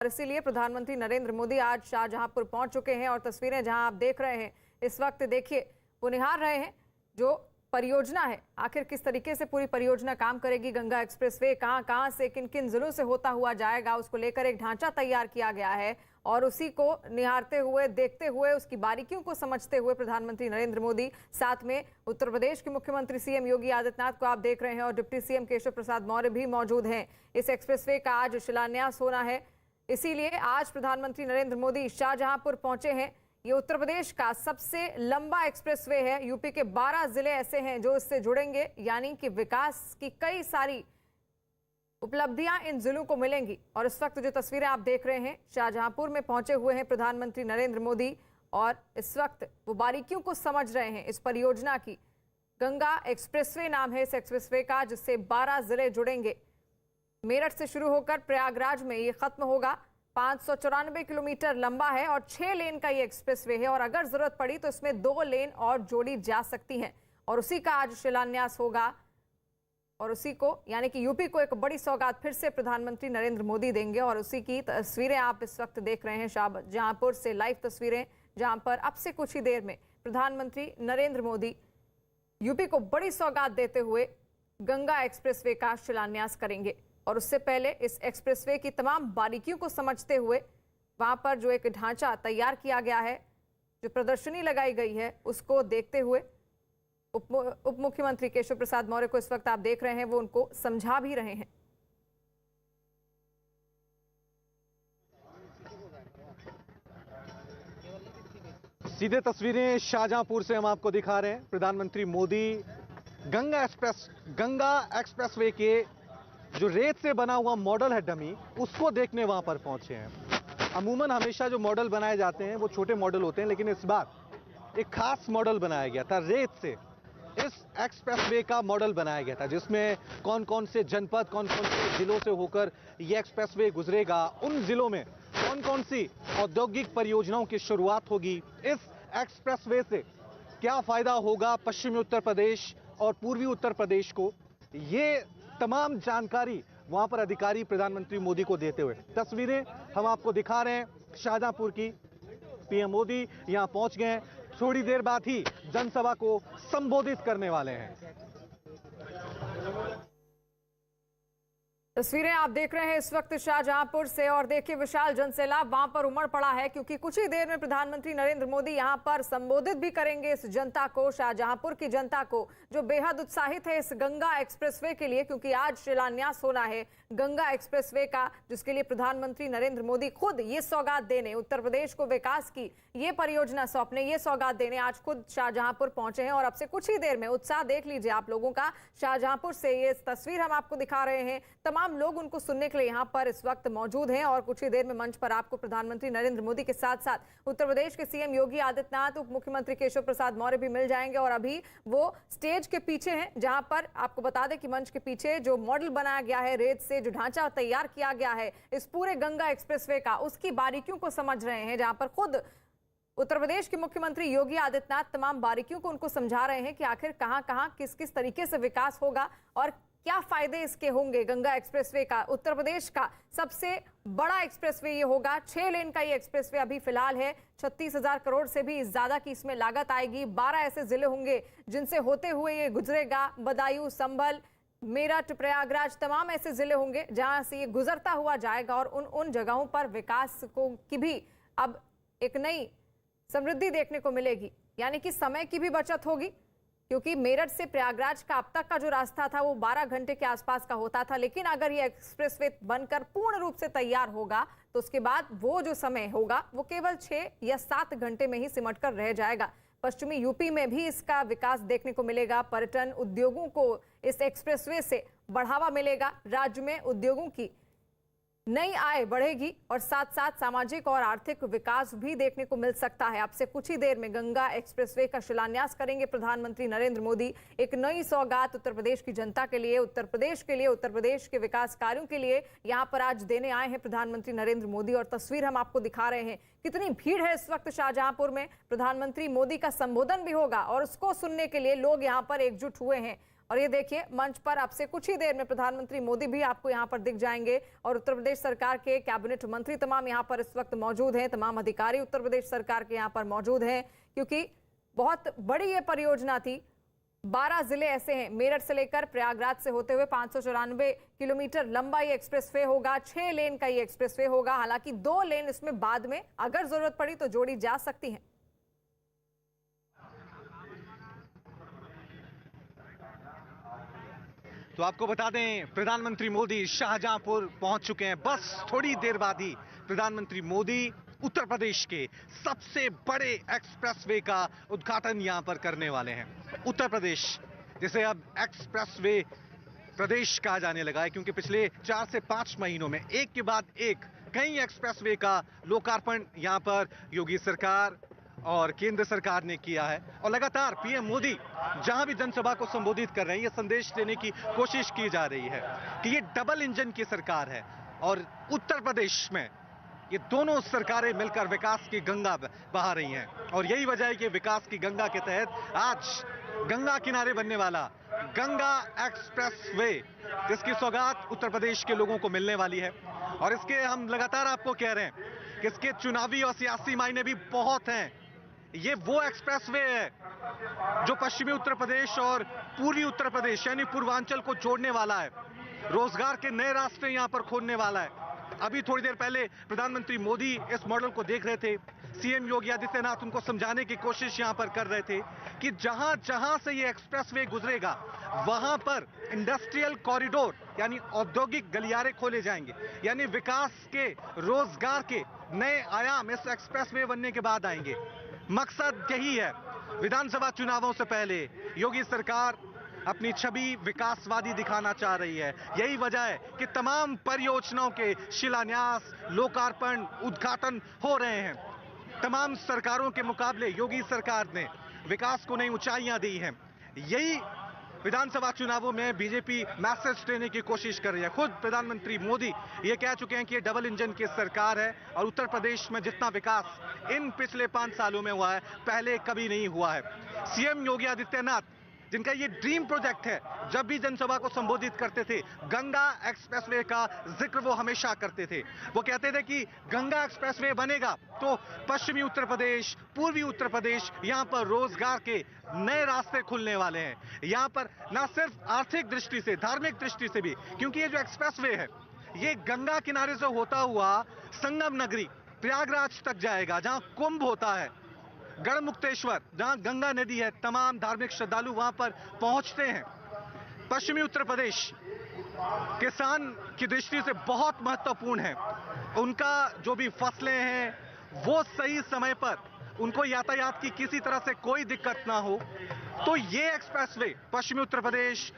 और इसीलिए प्रधानमंत्री नरेंद्र मोदी आज शाहजहांपुर पहुंच चुके हैं और तस्वीरें जहां आप देख रहे हैं इस वक्त, देखिए वो निहार रहे हैं जो परियोजना है, आखिर किस तरीके से पूरी परियोजना काम करेगी। गंगा एक्सप्रेसवे कहां से किन किन जिलों से होता हुआ जाएगा, उसको लेकर एक ढांचा तैयार किया गया है और उसी को निहारते हुए, देखते हुए, उसकी बारीकियों को समझते हुए प्रधानमंत्री नरेंद्र मोदी, साथ में उत्तर प्रदेश के मुख्यमंत्री सीएम योगी आदित्यनाथ को आप देख रहे हैं और डिप्टी सीएम केशव प्रसाद मौर्य भी मौजूद हैं। इस एक्सप्रेसवे का आज शिलान्यास होना है, इसीलिए आज प्रधानमंत्री नरेंद्र मोदी शाहजहांपुर पहुंचे हैं। ये उत्तर प्रदेश का सबसे लंबा एक्सप्रेसवे है। यूपी के 12 जिले ऐसे हैं जो इससे जुड़ेंगे, यानी कि विकास की कई सारी उपलब्धियां इन जिलों को मिलेंगी। और इस वक्त जो तस्वीरें आप देख रहे हैं, शाहजहांपुर में पहुंचे हुए हैं प्रधानमंत्री नरेंद्र मोदी और इस वक्त वो बारीकियों को समझ रहे हैं इस परियोजना की। गंगा एक्सप्रेसवे नाम है इस एक्सप्रेसवे का, जिससे 12 जिले जुड़ेंगे। मेरठ से शुरू होकर प्रयागराज में ये खत्म होगा। 594 किलोमीटर लंबा है और 6 लेन का ये एक्सप्रेसवे है और अगर जरूरत पड़ी तो इसमें 2 लेन और जोड़ी जा सकती हैं और उसी का आज शिलान्यास होगा। और उसी को, यानी कि यूपी को एक बड़ी सौगात फिर से प्रधानमंत्री नरेंद्र मोदी देंगे और उसी की तस्वीरें आप इस वक्त देख रहे हैं शाहजहांपुर से, लाइव तस्वीरें, जहां पर अब से कुछ ही देर में प्रधानमंत्री नरेंद्र मोदी यूपी को बड़ी सौगात देते हुए गंगा एक्सप्रेसवे का शिलान्यास करेंगे। और उससे पहले इस एक्सप्रेसवे की तमाम बारीकियों को समझते हुए वहां पर जो एक ढांचा तैयार किया गया है, जो प्रदर्शनी लगाई गई है, उसको देखते हुए उप मुख्यमंत्री केशव प्रसाद मौर्य को इस वक्त आप देख रहे हैं, वो उनको समझा भी रहे हैं। सीधे तस्वीरें शाहजहांपुर से हम आपको दिखा रहे हैं। प्रधानमंत्री मोदी गंगा एक्सप्रेसवे के जो रेत से बना हुआ मॉडल है डमी, उसको देखने वहां पर पहुंचे हैं। अमूमन हमेशा जो मॉडल बनाए जाते हैं वो छोटे मॉडल होते हैं, लेकिन इस बार एक खास मॉडल बनाया गया था। रेत से इस एक्सप्रेसवे का मॉडल बनाया गया था, जिसमें कौन कौन से जनपद, कौन कौन से जिलों से होकर ये एक्सप्रेसवे गुजरेगा, उन जिलों में कौन कौन सी औद्योगिक परियोजनाओं की शुरुआत होगी, इस एक्सप्रेसवे से क्या फायदा होगा पश्चिमी उत्तर प्रदेश और पूर्वी उत्तर प्रदेश को, ये तमाम जानकारी वहां पर अधिकारी प्रधानमंत्री मोदी को देते हुए। तस्वीरें हम आपको दिखा रहे हैं शाहजहांपुर की। पीएम मोदी यहां पहुंच गए हैं, थोड़ी देर बाद ही जनसभा को संबोधित करने वाले हैं। तस्वीरें आप देख रहे हैं इस वक्त शाहजहांपुर से और देखिए विशाल जनसैलाब वहां पर उमड़ पड़ा है, क्योंकि कुछ ही देर में प्रधानमंत्री नरेंद्र मोदी यहां पर संबोधित भी करेंगे इस जनता को, शाहजहांपुर की जनता को, जो बेहद उत्साहित है इस गंगा एक्सप्रेसवे के लिए, क्योंकि आज शिलान्यास होना है गंगा एक्सप्रेसवे का, जिसके लिए प्रधानमंत्री नरेंद्र मोदी खुद ये सौगात देने, उत्तर प्रदेश को विकास की ये परियोजना सौंपने, ये सौगात देने आज खुद शाहजहांपुर पहुंचे हैं। और अब से कुछ ही देर में उत्साह देख लीजिए आप लोगों का शाहजहांपुर से। ये तस्वीर हम आपको दिखा रहे हैं, तमाम लोग उनको सुनने के लिए यहां पर इस वक्त मौजूद हैं और कुछ ही देर में मंच पर आपको प्रधानमंत्री नरेंद्र मोदी के साथ साथ उत्तर प्रदेश के सीएम योगी आदित्यनाथ, उप मुख्यमंत्री केशव प्रसाद मौर्य भी मिल जाएंगे। और अभी वो स्टेज के पीछे हैं, जहां पर आपको बता दें कि मंच के पीछे जो मॉडल बनाया गया है रेत से, जो ढांचा तैयार किया गया है इस पूरे गंगा एक्सप्रेसवे का, उसकी बारीकियों को समझ रहे हैं, जहां पर खुद उत्तर प्रदेश के मुख्यमंत्री योगी आदित्यनाथ तमाम बारीकियों को उनको समझा रहे हैं कि आखिर कहां कहां किस किस तरीके से विकास होगा और क्या फायदे इसके होंगे। गंगा एक्सप्रेसवे का उत्तर प्रदेश का सबसे बड़ा एक्सप्रेसवे ये होगा। 6 लेन का ये एक्सप्रेसवे अभी फिलहाल है। 36,000 करोड़ से भी ज्यादा की इसमें लागत आएगी। 12 ऐसे जिले होंगे जिनसे होते हुए ये गुजरेगा। बदायूं, संभल, मेरठ, प्रयागराज, तमाम ऐसे जिले होंगे जहां से ये गुजरता हुआ जाएगा और उन जगहों पर विकास को की भी अब एक नई समृद्धि देखने को मिलेगी, यानी कि समय की भी बचत होगी, क्योंकि मेरठ से प्रयागराज का अब तक का जो रास्ता था वो 12 घंटे के आसपास का होता था, लेकिन अगर ये एक्सप्रेसवे बनकर पूर्ण रूप से तैयार होगा तो उसके बाद वो जो समय होगा वो केवल 6 या 7 घंटे में ही सिमट कर रह जाएगा। पश्चिमी यूपी में भी इसका विकास देखने को मिलेगा। पर्यटन उद्योगों को इस एक्सप्रेसवे से बढ़ावा मिलेगा, राज्य में उद्योगों की नई आय बढ़ेगी और साथ साथ सामाजिक और आर्थिक विकास भी देखने को मिल सकता है। अब से कुछ ही देर में गंगा एक्सप्रेसवे का शिलान्यास करेंगे प्रधानमंत्री नरेंद्र मोदी। एक नई सौगात उत्तर प्रदेश की जनता के लिए, उत्तर प्रदेश के लिए, उत्तर प्रदेश के विकास कार्यों के लिए यहां पर आज देने आए हैं प्रधानमंत्री नरेंद्र मोदी। और तस्वीर हम आपको दिखा रहे हैं, कितनी भीड़ है इस वक्त शाहजहांपुर में। प्रधानमंत्री मोदी का संबोधन भी होगा और उसको सुनने के लिए लोग यहाँ पर एकजुट हुए हैं और ये देखिए मंच पर अब से कुछ ही देर में प्रधानमंत्री मोदी भी आपको यहां पर दिख जाएंगे और उत्तर प्रदेश सरकार के कैबिनेट मंत्री तमाम यहां पर इस वक्त मौजूद हैं, तमाम अधिकारी उत्तर प्रदेश सरकार के यहां पर मौजूद हैं, क्योंकि बहुत बड़ी ये परियोजना थी। 12 जिले ऐसे हैं, मेरठ से लेकर प्रयागराज से होते हुए 594 किलोमीटर लंबा ये एक्सप्रेस वे होगा, 6 लेन का ये एक्सप्रेस वे होगा। हालांकि 2 लेन इसमें बाद में अगर जरूरत पड़ी तो जोड़ी जा सकती है। तो आपको बता दें प्रधानमंत्री मोदी शाहजहांपुर पहुंच चुके हैं। बस थोड़ी देर बाद ही प्रधानमंत्री मोदी उत्तर प्रदेश के सबसे बड़े एक्सप्रेसवे का उद्घाटन यहां पर करने वाले हैं। उत्तर प्रदेश जिसे अब एक्सप्रेसवे प्रदेश कहा जाने लगा है, क्योंकि पिछले 4 से 5 महीनों में एक के बाद एक कई एक्सप्रेसवे का लोकार्पण यहां पर योगी सरकार और केंद्र सरकार ने किया है। और लगातार पीएम मोदी जहां भी जनसभा को संबोधित कर रहे हैं, यह संदेश देने की कोशिश की जा रही है कि ये डबल इंजन की सरकार है और उत्तर प्रदेश में ये दोनों सरकारें मिलकर विकास की गंगा बहा रही हैं। और यही वजह है कि विकास की गंगा के तहत आज गंगा किनारे बनने वाला गंगा एक्सप्रेसवे, जिसकी सौगात उत्तर प्रदेश के लोगों को मिलने वाली है। और इसके हम लगातार आपको कह रहे हैं कि इसके चुनावी और सियासी मायने भी बहुत हैं। ये वो एक्सप्रेसवे है जो पश्चिमी उत्तर प्रदेश और पूर्वी उत्तर प्रदेश यानी पूर्वांचल को जोड़ने वाला है, रोजगार के नए रास्ते यहां पर खोलने वाला है। अभी थोड़ी देर पहले प्रधानमंत्री मोदी इस मॉडल को देख रहे थे, सीएम योगी आदित्यनाथ उनको समझाने की कोशिश यहां पर कर रहे थे कि जहां जहां से ये एक्सप्रेसवे गुजरेगा वहां पर इंडस्ट्रियल कॉरिडोर यानी औद्योगिक गलियारे खोले जाएंगे, यानी विकास के रोजगार के नए आयाम इस एक्सप्रेसवे बनने के बाद आएंगे। मकसद यही है। विधानसभा चुनावों से पहले योगी सरकार अपनी छवि विकासवादी दिखाना चाह रही है। यही वजह है कि तमाम परियोजनाओं के शिलान्यास, लोकार्पण, उद्घाटन हो रहे हैं। तमाम सरकारों के मुकाबले योगी सरकार ने विकास को नई ऊंचाइयां दी हैं। यही विधानसभा चुनावों में बीजेपी मैसेज देने की कोशिश कर रही है। खुद प्रधानमंत्री मोदी ये कह चुके हैं कि ये डबल इंजन की सरकार है और उत्तर प्रदेश में जितना विकास इन पिछले 5 सालों में हुआ है पहले कभी नहीं हुआ है। सीएम योगी आदित्यनाथ जिनका ये ड्रीम प्रोजेक्ट है, जब भी जनसभा को संबोधित करते थे गंगा एक्सप्रेसवे का जिक्र वो हमेशा करते थे। वो कहते थे कि गंगा एक्सप्रेसवे बनेगा तो पश्चिमी उत्तर प्रदेश, पूर्वी उत्तर प्रदेश, यहां पर रोजगार के नए रास्ते खुलने वाले हैं। यहां पर ना सिर्फ आर्थिक दृष्टि से, धार्मिक दृष्टि से भी, क्योंकि ये जो एक्सप्रेसवे है ये गंगा किनारे से होता हुआ संगम नगरी प्रयागराज तक जाएगा, जहां कुंभ होता है, गढ़मुक्तेश्वर जहां गंगा नदी है, तमाम धार्मिक श्रद्धालु वहां पर पहुंचते हैं। पश्चिमी उत्तर प्रदेश किसान की दृष्टि से बहुत महत्वपूर्ण है। उनका जो भी फसलें हैं वो सही समय पर उनको यातायात की किसी तरह से कोई दिक्कत ना हो, तो ये एक्सप्रेसवे पश्चिमी उत्तर प्रदेश,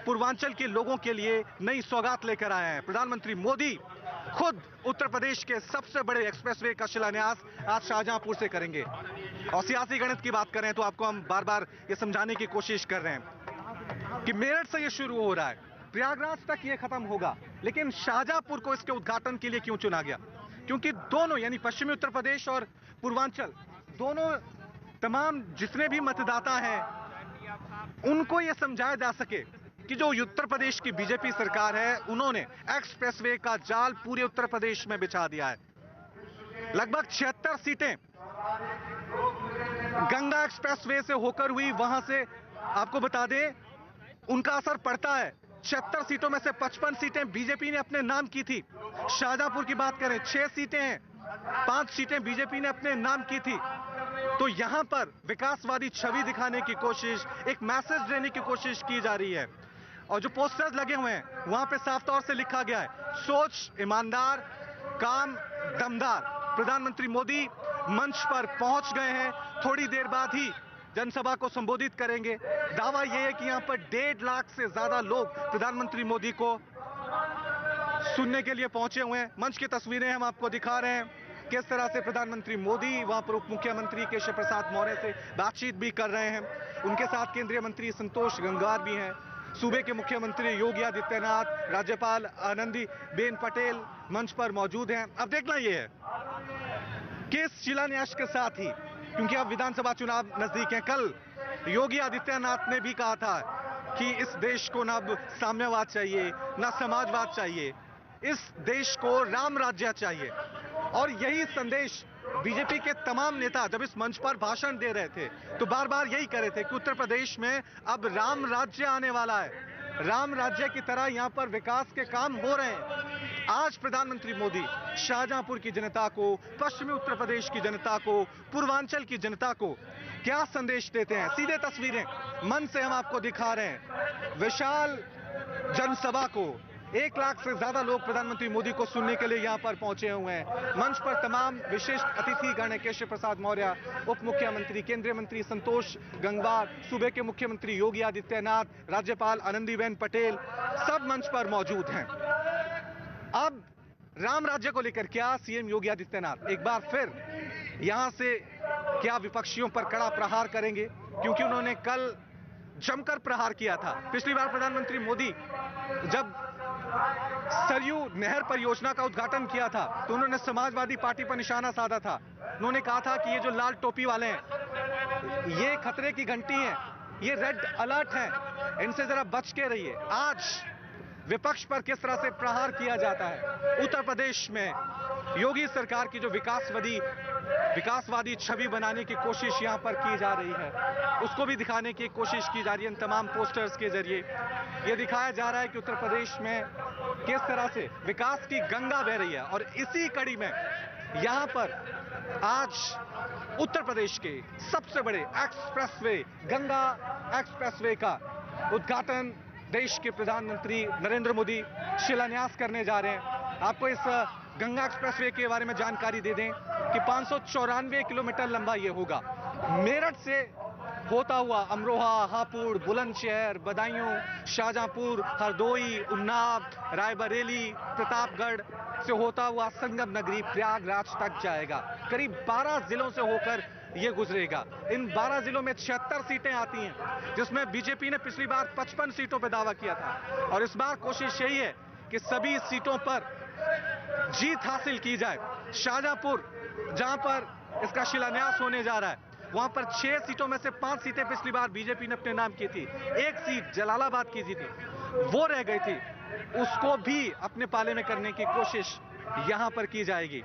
पूर्वांचल के लोगों के लिए नई सौगात लेकर आए हैं। प्रधानमंत्री मोदी खुद उत्तर प्रदेश के सबसे बड़े एक्सप्रेसवे का शिलान्यास आज शाहजहांपुर से करेंगे। और सियासी गणित की बात करें तो आपको हम बार बार ये समझाने की कोशिश कर रहे हैं कि मेरठ से ये शुरू हो रहा है, प्रयागराज तक ये खत्म होगा, लेकिन शाहजहांपुर को इसके उद्घाटन के लिए क्यों चुना गया? क्योंकि दोनों यानी पश्चिमी उत्तर प्रदेश और पूर्वांचल दोनों तमाम जितने भी मतदाता हैं उनको ये समझाया जा सके कि जो उत्तर प्रदेश की बीजेपी सरकार है उन्होंने एक्सप्रेसवे का जाल पूरे उत्तर प्रदेश में बिछा दिया है। लगभग 76 सीटें गंगा एक्सप्रेसवे से होकर हुई, वहां से आपको बता दें उनका असर पड़ता है। 76 सीटों में से 55 सीटें बीजेपी ने अपने नाम की थी। शाहजहांपुर की बात करें 6 सीटें हैं, 5 सीटें बीजेपी ने अपने नाम की थी। तो यहां पर विकासवादी छवि दिखाने की कोशिश, एक मैसेज देने की कोशिश की जा रही है। और जो पोस्टर्स लगे हुए हैं वहां पे साफ तौर से लिखा गया है, सोच ईमानदार, काम दमदार। प्रधानमंत्री मोदी मंच पर पहुंच गए हैं, थोड़ी देर बाद ही जनसभा को संबोधित करेंगे। दावा यह है कि यहां पर 1.5 लाख से ज्यादा लोग प्रधानमंत्री मोदी को सुनने के लिए पहुंचे हुए हैं। मंच की तस्वीरें हम आपको दिखा रहे हैं, किस तरह से प्रधानमंत्री मोदी वहां पर उप मुख्यमंत्री केशव प्रसाद मौर्य से बातचीत भी कर रहे हैं। उनके साथ केंद्रीय मंत्री संतोष गंगवार भी हैं, सूबे के मुख्यमंत्री योगी आदित्यनाथ, राज्यपाल आनंदीबेन पटेल मंच पर मौजूद हैं। अब देखना यह है कि इस शिलान्यास के साथ ही, क्योंकि अब विधानसभा चुनाव नजदीक हैं, कल योगी आदित्यनाथ ने भी कहा था कि इस देश को ना अब साम्यवाद चाहिए, ना समाजवाद चाहिए, इस देश को राम राज्य चाहिए। और यही संदेश बीजेपी के तमाम नेता जब इस मंच पर भाषण दे रहे थे तो बार बार यही कह रहे थे कि उत्तर प्रदेश में अब राम राज्य आने वाला है, राम राज्य की तरह यहां पर विकास के काम हो रहे हैं। आज प्रधानमंत्री मोदी शाहजहांपुर की जनता को, पश्चिमी उत्तर प्रदेश की जनता को, पूर्वांचल की जनता को क्या संदेश देते हैं, सीधे तस्वीरें मन से हम आपको दिखा रहे हैं। विशाल जनसभा को 1 लाख से ज्यादा लोग प्रधानमंत्री मोदी को सुनने के लिए यहां पर पहुंचे हुए हैं। मंच पर तमाम विशिष्ट अतिथिगण, केशव प्रसाद मौर्य, उप मुख्यमंत्री, केंद्रीय मंत्री संतोष गंगवार, सूबे के मुख्यमंत्री योगी आदित्यनाथ, राज्यपाल आनंदीबेन पटेल, सब मंच पर मौजूद हैं। अब राम राज्य को लेकर क्या सीएम योगी आदित्यनाथ एक बार फिर यहां से क्या विपक्षियों पर कड़ा प्रहार करेंगे, क्योंकि उन्होंने कल जमकर प्रहार किया था। पिछली बार प्रधानमंत्री मोदी जब सरयू नहर परियोजना का उद्घाटन किया था तो उन्होंने समाजवादी पार्टी पर निशाना साधा था। उन्होंने कहा था कि ये जो लाल टोपी वाले हैं ये खतरे की घंटी हैं, ये रेड अलर्ट हैं, इनसे जरा बच के रहिए। आज विपक्ष पर किस तरह से प्रहार किया जाता है। उत्तर प्रदेश में योगी सरकार की जो विकासवादी छवि बनाने की कोशिश यहां पर की जा रही है, उसको भी दिखाने की कोशिश की जा रही है इन तमाम पोस्टर्स के जरिए। यह दिखाया जा रहा है कि उत्तर प्रदेश में किस तरह से विकास की गंगा बह रही है। और इसी कड़ी में यहां पर आज उत्तर प्रदेश के सबसे बड़े एक्सप्रेसवे, गंगा एक्सप्रेसवे का उद्घाटन देश के प्रधानमंत्री नरेंद्र मोदी शिलान्यास करने जा रहे हैं। आपको इस गंगा एक्सप्रेसवे के बारे में जानकारी दे दें कि 594 किलोमीटर लंबा ये होगा। मेरठ से होता हुआ अमरोहा, हापुड़, बुलंदशहर, बदायूं, शाहजहांपुर, हरदोई, उन्नाव, रायबरेली, प्रतापगढ़ से होता हुआ संगम नगरी प्रयागराज तक जाएगा। करीब 12 जिलों से होकर ये गुजरेगा। इन 12 जिलों में 76 सीटें आती हैं, जिसमें बीजेपी ने पिछली बार 55 सीटों पर दावा किया था। और इस बार कोशिश यही है कि सभी सीटों पर जीत हासिल की जाए। शाहजहांपुर जहां पर इसका शिलान्यास होने जा रहा है, वहां पर 6 सीटों में से 5 सीटें पिछली बार बीजेपी ने अपने नाम की थी। 1 सीट जलालाबाद की थी, वो रह गई थी, उसको भी अपने पाले में करने की कोशिश यहां पर की जाएगी।